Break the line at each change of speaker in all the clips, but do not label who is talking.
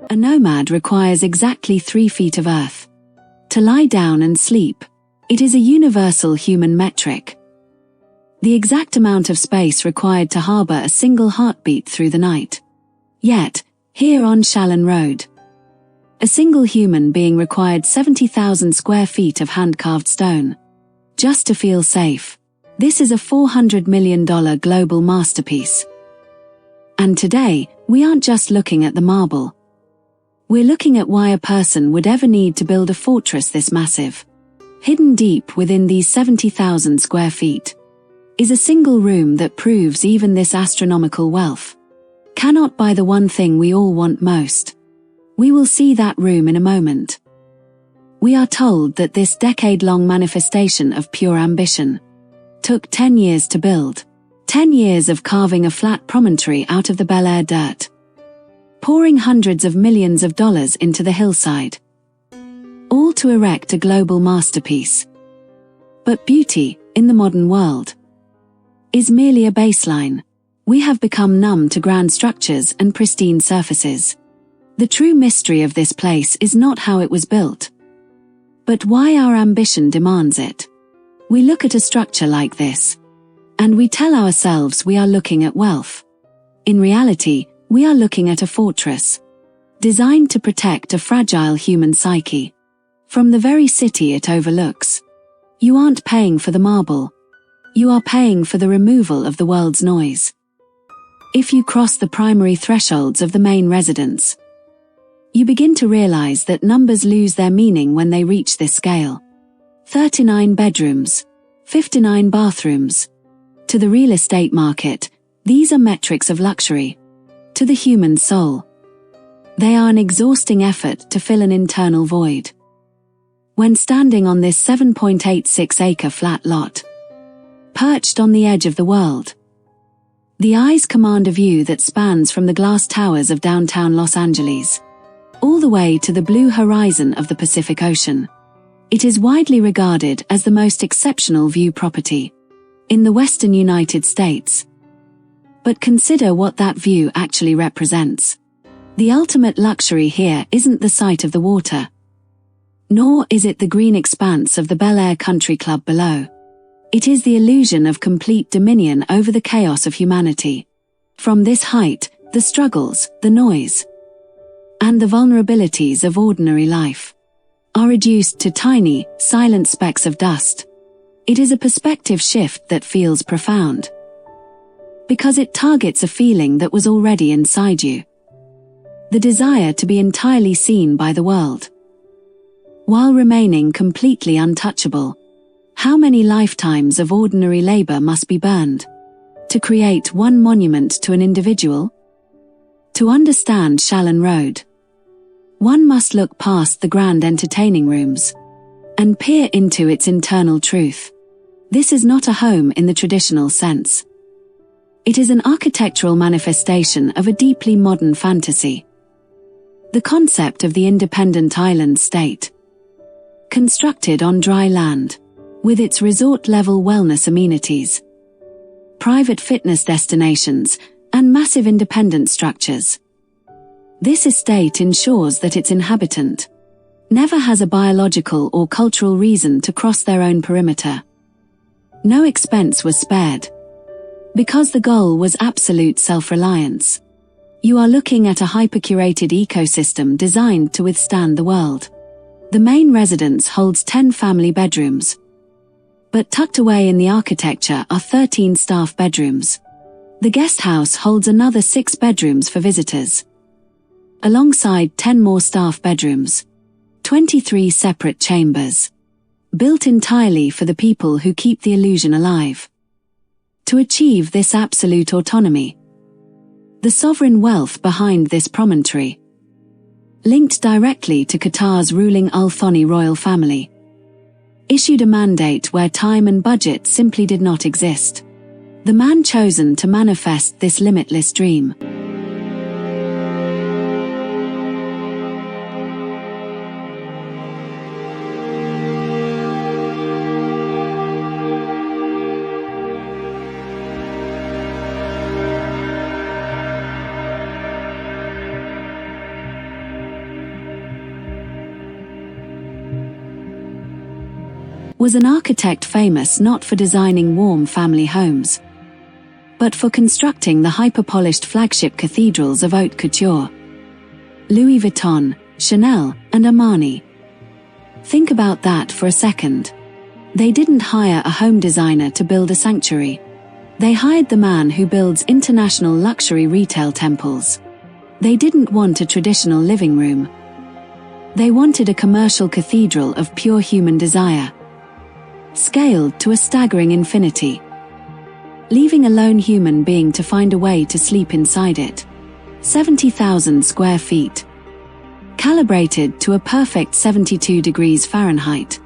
A nomad requires exactly 3 feet of earth. To lie down and sleep, it is a universal human metric. The exact amount of space required to harbor a single heartbeat through the night. Yet, here on Chalon Road, a single human being required 70,000 square feet of hand-carved stone. Just to feel safe. This is a $400 million global masterpiece. And today, we aren't just looking at the marble. We're looking at why a person would ever need to build a fortress this massive. Hidden deep within these 70,000 square feet is a single room that proves even this astronomical wealth cannot buy the one thing we all want most. We will see that room in a moment. We are told that this decade-long manifestation of pure ambition took 10 years to build. 10 years of carving a flat promontory out of the Bel-Air dirt, pouring hundreds of millions of dollars into the hillside, all to erect a global masterpiece. But beauty, in the modern world, is merely a baseline. We have become numb to grand structures and pristine surfaces. The true mystery of this place is not how it was built, but why our ambition demands it. We look at a structure like this, and we tell ourselves we are looking at wealth. In reality, we are looking at a fortress, designed to protect a fragile human psyche from the very city it overlooks. You aren't paying for the marble. You are paying for the removal of the world's noise. If you cross the primary thresholds of the main residence, you begin to realize that numbers lose their meaning when they reach this scale. 39 bedrooms, 59 bathrooms. To the real estate market, these are metrics of luxury. To the human soul, they are an exhausting effort to fill an internal void. When standing on this 7.86-acre flat lot, perched on the edge of the world, the eyes command a view that spans from the glass towers of downtown Los Angeles all the way to the blue horizon of the Pacific Ocean. It is widely regarded as the most exceptional view property in the western United States. But consider what that view actually represents. The ultimate luxury here isn't the sight of the water, nor is it the green expanse of the Bel-Air Country Club below. It is the illusion of complete dominion over the chaos of humanity. From this height, the struggles, the noise, and the vulnerabilities of ordinary life are reduced to tiny, silent specks of dust. It is a perspective shift that feels profound, because it targets a feeling that was already inside you. The desire to be entirely seen by the world, while remaining completely untouchable. How many lifetimes of ordinary labor must be burned to create one monument to an individual? To understand Chalon Road, one must look past the grand entertaining rooms and peer into its internal truth. This is not a home in the traditional sense. It is an architectural manifestation of a deeply modern fantasy. The concept of the independent island state, constructed on dry land, with its resort-level wellness amenities, private fitness destinations, and massive independent structures. This estate ensures that its inhabitant never has a biological or cultural reason to cross their own perimeter. No expense was spared, because the goal was absolute self-reliance. You are looking at a hyper-curated ecosystem designed to withstand the world. The main residence holds 10 family bedrooms, but tucked away in the architecture are 13 staff bedrooms. The guest house holds another 6 bedrooms for visitors, alongside 10 more staff bedrooms, 23 separate chambers, built entirely for the people who keep the illusion alive. To achieve this absolute autonomy, the sovereign wealth behind this promontory, linked directly to Qatar's ruling Thani royal family, issued a mandate where time and budget simply did not exist. The man chosen to manifest this limitless dream was an architect famous not for designing warm family homes, but for constructing the hyper-polished flagship cathedrals of haute couture. Louis Vuitton, Chanel, and Armani. Think about that for a second. They didn't hire a home designer to build a sanctuary. They hired the man who builds international luxury retail temples. They didn't want a traditional living room. They wanted a commercial cathedral of pure human desire, scaled to a staggering infinity, leaving a lone human being to find a way to sleep inside it. 70,000 square feet, calibrated to a perfect 72 degrees Fahrenheit,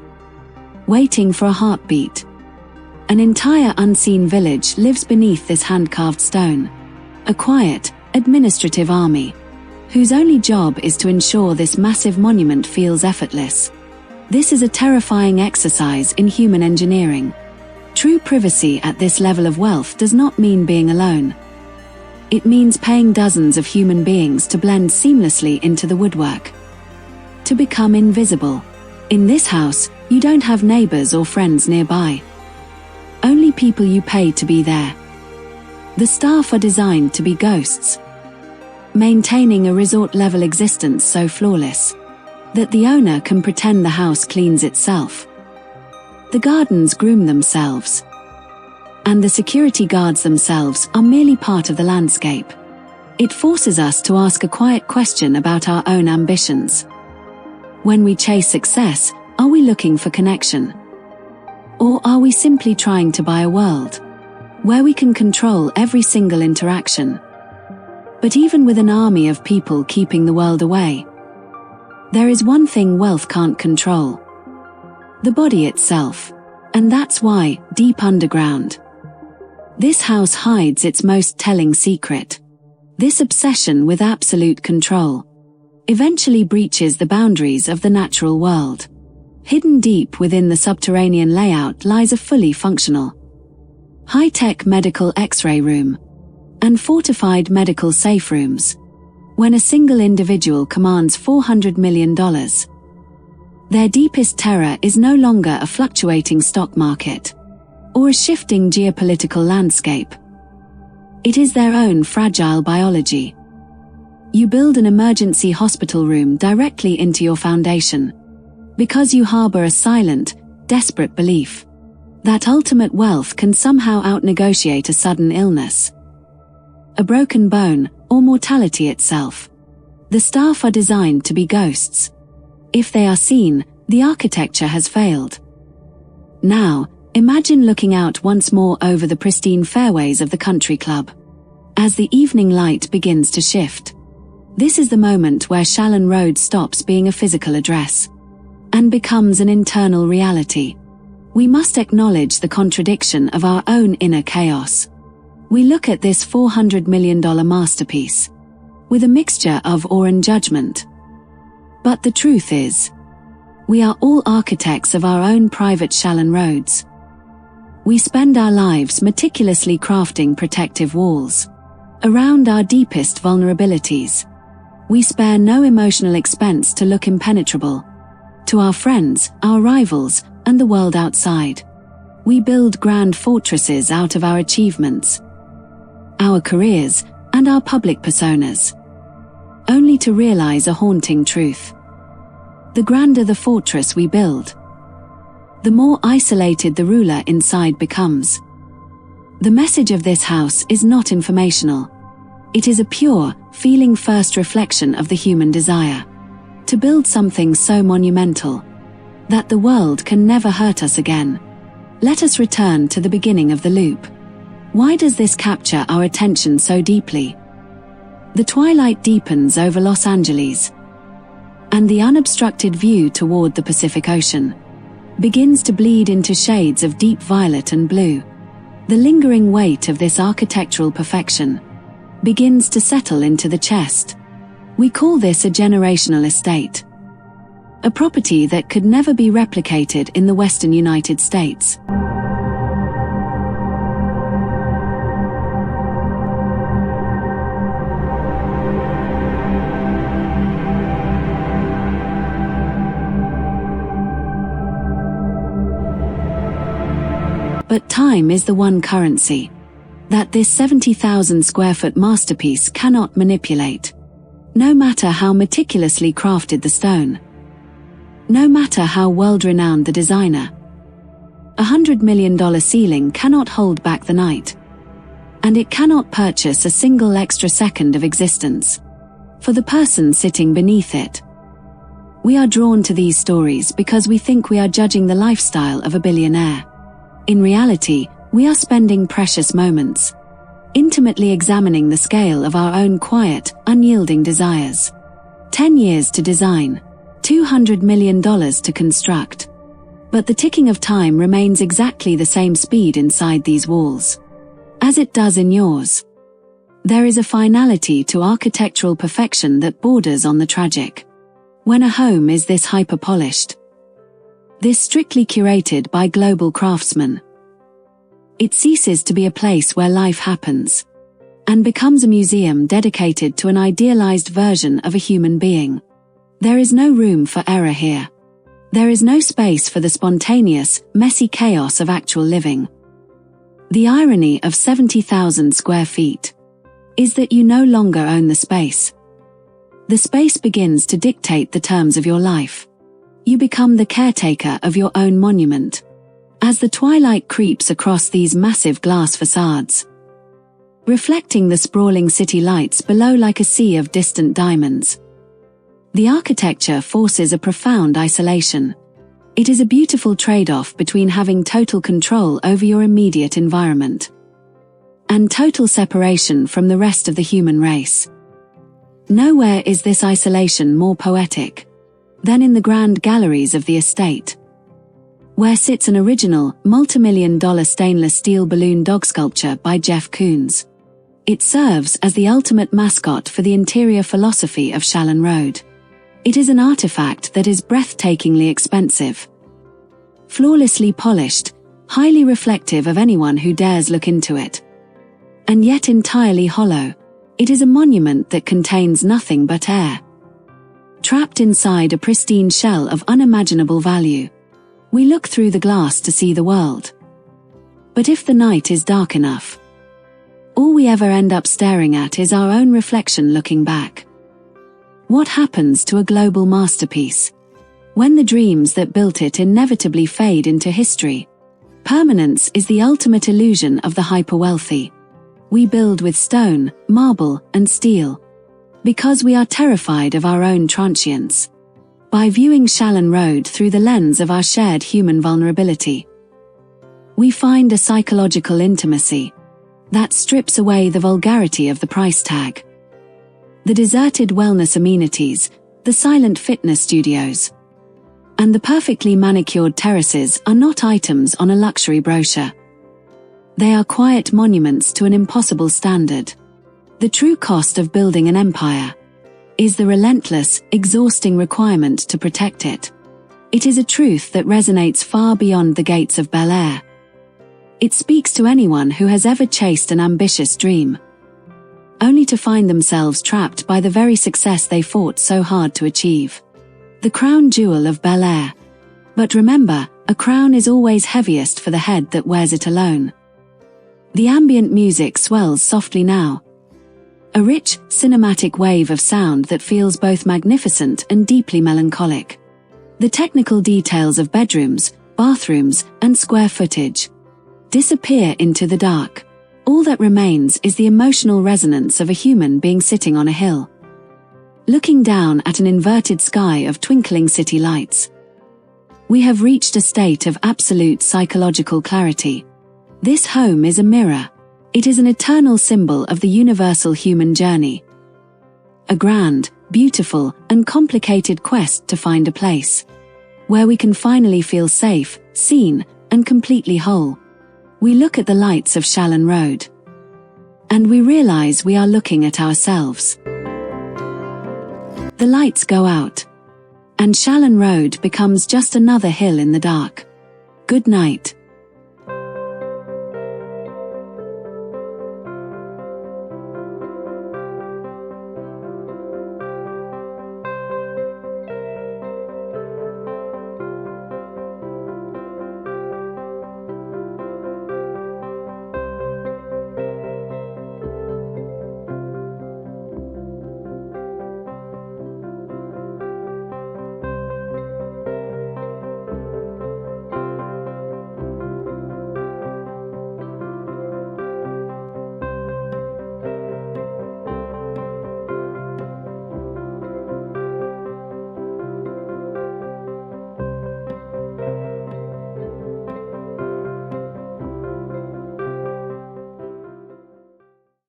waiting for a heartbeat. An entire unseen village lives beneath this hand-carved stone. A quiet, administrative army, whose only job is to ensure this massive monument feels effortless. This is a terrifying exercise in human engineering. True privacy at this level of wealth does not mean being alone. It means paying dozens of human beings to blend seamlessly into the woodwork, to become invisible. In this house, you don't have neighbors or friends nearby. Only people you pay to be there. The staff are designed to be ghosts, maintaining a resort-level existence so flawless that the owner can pretend the house cleans itself. The gardens groom themselves, and the security guards themselves are merely part of the landscape. It forces us to ask a quiet question about our own ambitions. When we chase success, are we looking for connection? Or are we simply trying to buy a world where we can control every single interaction? But even with an army of people keeping the world away, there is one thing wealth can't control: the body itself. And that's why, deep underground, this house hides its most telling secret. This obsession with absolute control eventually breaches the boundaries of the natural world. Hidden deep within the subterranean layout lies a fully functional, high-tech medical X-ray room and fortified medical safe rooms. When a single individual commands $400 million, their deepest terror is no longer a fluctuating stock market or a shifting geopolitical landscape. It is their own fragile biology. You build an emergency hospital room directly into your foundation because you harbor a silent, desperate belief that ultimate wealth can somehow outnegotiate a sudden illness, a broken bone, or mortality itself. The staff are designed to be ghosts. If they are seen, the architecture has failed. Now, imagine looking out once more over the pristine fairways of the country club. As the evening light begins to shift, this is the moment where Chalon Road stops being a physical address and becomes an internal reality. We must acknowledge the contradiction of our own inner chaos. We look at this $400 million masterpiece with a mixture of awe and judgment. But the truth is, we are all architects of our own private Chalon roads. We spend our lives meticulously crafting protective walls around our deepest vulnerabilities. We spare no emotional expense to look impenetrable to our friends, our rivals, and the world outside. We build grand fortresses out of our achievements, our careers, and our public personas, only to realize a haunting truth. The grander the fortress we build, the more isolated the ruler inside becomes. The message of this house is not informational. It is a pure, feeling-first reflection of the human desire to build something so monumental that the world can never hurt us again. Let us return to the beginning of the loop. Why does this capture our attention so deeply? The twilight deepens over Los Angeles, and the unobstructed view toward the Pacific Ocean begins to bleed into shades of deep violet and blue. The lingering weight of this architectural perfection begins to settle into the chest. We call this a generational estate, a property that could never be replicated in the Western United States. But time is the one currency that this 70,000 square foot masterpiece cannot manipulate. No matter how meticulously crafted the stone, no matter how world-renowned the designer, $100 million ceiling cannot hold back the night. And it cannot purchase a single extra second of existence for the person sitting beneath it. We are drawn to these stories because we think we are judging the lifestyle of a billionaire. In reality, we are spending precious moments intimately examining the scale of our own quiet, unyielding desires. 10 years to design, $200 million to construct. But the ticking of time remains exactly the same speed inside these walls as it does in yours. There is a finality to architectural perfection that borders on the tragic. When a home is this hyper-polished, this strictly curated by global craftsmen, it ceases to be a place where life happens and becomes a museum dedicated to an idealized version of a human being. There is no room for error here. There is no space for the spontaneous, messy chaos of actual living. The irony of 70,000 square feet is that you no longer own the space. The space begins to dictate the terms of your life. You become the caretaker of your own monument. As the twilight creeps across these massive glass facades, reflecting the sprawling city lights below like a sea of distant diamonds, the architecture forces a profound isolation. It is a beautiful trade-off between having total control over your immediate environment and total separation from the rest of the human race. Nowhere is this isolation more poetic than in the grand galleries of the estate, where sits an original, multi-million-dollar stainless steel balloon dog sculpture by Jeff Koons. It serves as the ultimate mascot for the interior philosophy of Chalon Road. It is an artifact that is breathtakingly expensive, flawlessly polished, highly reflective of anyone who dares look into it, and yet entirely hollow. It is a monument that contains nothing but air, trapped inside a pristine shell of unimaginable value. We look through the glass to see the world. But if the night is dark enough, all we ever end up staring at is our own reflection looking back. What happens to a global masterpiece when the dreams that built it inevitably fade into history? Permanence is the ultimate illusion of the hyper-wealthy. We build with stone, marble, and steel because we are terrified of our own transience. By viewing Chalon Road through the lens of our shared human vulnerability, we find a psychological intimacy that strips away the vulgarity of the price tag. The deserted wellness amenities, the silent fitness studios, and the perfectly manicured terraces are not items on a luxury brochure. They are quiet monuments to an impossible standard. The true cost of building an empire is the relentless, exhausting requirement to protect it. It is a truth that resonates far beyond the gates of Bel-Air. It speaks to anyone who has ever chased an ambitious dream, only to find themselves trapped by the very success they fought so hard to achieve. The crown jewel of Bel-Air. But remember, a crown is always heaviest for the head that wears it alone. The ambient music swells softly now, a rich, cinematic wave of sound that feels both magnificent and deeply melancholic. The technical details of bedrooms, bathrooms, and square footage disappear into the dark. All that remains is the emotional resonance of a human being sitting on a hill, looking down at an inverted sky of twinkling city lights. We have reached a state of absolute psychological clarity. This home is a mirror. It is an eternal symbol of the universal human journey. A grand, beautiful, and complicated quest to find a place where we can finally feel safe, seen, and completely whole. We look at the lights of Chalon Road, and we realize we are looking at ourselves. The lights go out, and Chalon Road becomes just another hill in the dark. Good night.